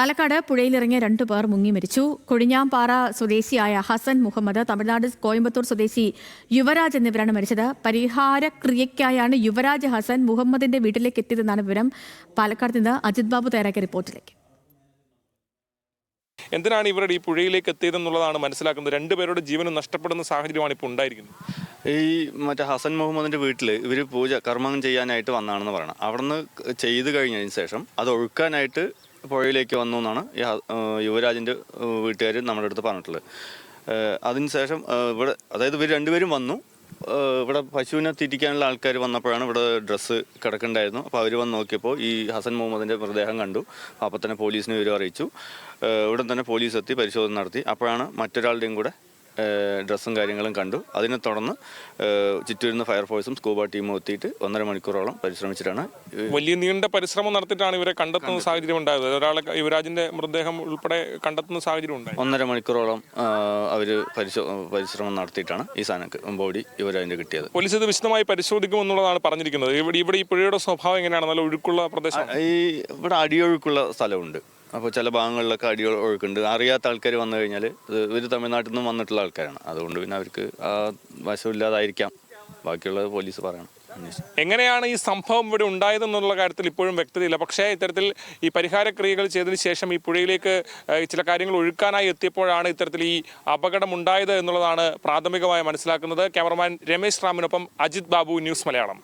പാലക്കാട് പുഴയിലിറങ്ങിയ 2 പേർ മുങ്ങി മരിച്ചു. കൊഴിഞ്ഞാമ്പാറ സ്വദേശിയായ ഹസൻ മുഹമ്മദ്, തമിഴ്നാട് കോയമ്പത്തൂർ സ്വദേശി യുവരാജ് എന്നിവരാണ് മരിച്ചത്. പരിഹാരക്രിയയ്ക്കായാണ് യുവരാജ് ഹസൻ മുഹമ്മദിന്റെ വീട്ടിലേക്ക് എത്തിയതെന്നാണ് വിവരം. പാലക്കാട് നിന്ന് അജിത് ബാബു തയ്യാറാക്കിയ റിപ്പോർട്ടിലേക്ക്. എന്തിനാണ് ഇവരുടെ ഈ പുഴയിലേക്ക് എത്തിയതെന്നുള്ളതാണ് മനസ്സിലാക്കുന്നത്. 2 പേരുടെ ജീവനും നഷ്ടപ്പെടുന്ന സാഹചര്യമാണ് ഇപ്പോൾ ഉണ്ടായിരിക്കുന്നത്. മറ്റേ ഹസൻ മുഹമ്മദിന്റെ വീട്ടിൽ ഇവർ കർമ്മം ചെയ്യാനായിട്ട് വന്നാണെന്ന് പറയണം. അവിടുന്ന് ചെയ്ത് കഴിഞ്ഞതിന് ശേഷം അത് ഒഴുക്കാനായിട്ട് പുഴയിലേക്ക് വന്നു എന്നാണ് ഈ യുവരാജിൻ്റെ വീട്ടുകാർ നമ്മുടെ അടുത്ത് പറഞ്ഞിട്ടുള്ളത്. അതിനുശേഷം ഇവിടെ ഇവർ 2 പേരും വന്നു. ഇവിടെ പശുവിനെ തിരിക്കാനുള്ള ആൾക്കാർ വന്നപ്പോഴാണ് ഇവിടെ ഡ്രസ്സ് കിടക്കുന്നുണ്ടായിരുന്നു. അപ്പോൾ അവർ വന്ന് നോക്കിയപ്പോൾ ഈ ഹസൻ മുഹമ്മദിൻ്റെ മൃതദേഹം കണ്ടു. അപ്പോൾ തന്നെ പോലീസിനെ വിവരം അറിയിച്ചു. ഉടൻ തന്നെ പോലീസ് എത്തി പരിശോധന നടത്തി. അപ്പോഴാണ് മറ്റൊരാളുടെയും കൂടെ ഡ്രസ്സും കാര്യങ്ങളും കണ്ടു. അതിനെ തുടർന്ന് ചുറ്റുവരുന്ന ഫയർഫോഴ്സും സ്കൂബ ടീമും എത്തിയിട്ട് 1.5 മണിക്കൂറോളം പരിശ്രമിച്ചിട്ടാണ്. വലിയ നീണ്ട പരിശ്രമം നടത്തിയിട്ടാണ് ഇവരെ കണ്ടെത്തുന്ന സാഹചര്യം ഉണ്ടായത്. ഒരാളെ യുവരാജിന്റെ മൃതദേഹം ഉൾപ്പെടെ കണ്ടെത്തുന്ന സാഹചര്യം ഉണ്ടായി. 1.5 മണിക്കൂറോളം അവർ പരിശ്രമം നടത്തിയിട്ടാണ് ഈ സാധനം ബോഡി യുവരാജിന്റെ കിട്ടിയത്. പോലീസ് ഇത് വിശദമായി പരിശോധിക്കുമെന്നുള്ളതാണ് പറഞ്ഞിരിക്കുന്നത്. ഇവിടെ ഈ പുഴയുടെ സ്വഭാവം എങ്ങനെയാണ്? നല്ല ഒഴുക്കുള്ള പ്രദേശം. ഇവിടെ അടിയൊഴുക്കുള്ള സ്ഥലമുണ്ട്. അപ്പോൾ ചില ഭാഗങ്ങളിലൊക്കെ ഒഴുക്കുണ്ട്. അറിയാത്ത ആൾക്കാർ വന്നു കഴിഞ്ഞാൽ ഇവർ തമിഴ്നാട്ടിൽ നിന്നും വന്നിട്ടുള്ള ആൾക്കാരാണ്. അതുകൊണ്ട് പിന്നെ അവർക്ക് ആ വശമില്ലാതായിരിക്കാം. ബാക്കിയുള്ളത് പോലീസ് പറയണം. എങ്ങനെയാണ് ഈ സംഭവം ഇവിടെ ഉണ്ടായതെന്നുള്ള കാര്യത്തിൽ ഇപ്പോഴും വ്യക്തതയില്ല. പക്ഷേ ഇത്തരത്തിൽ ഈ പരിഹാരക്രിയകൾ ചെയ്തതിന് ശേഷം ഈ പുഴയിലേക്ക് ചില കാര്യങ്ങൾ ഒഴുക്കാനായി എത്തിയപ്പോഴാണ് ഇത്തരത്തിൽ ഈ അപകടമുണ്ടായത് എന്നുള്ളതാണ് പ്രാഥമികമായി മനസ്സിലാക്കുന്നത്. ക്യാമറമാൻ രമേശ് റാമിനൊപ്പം അജിത് ബാബു, ന്യൂസ് മലയാളം.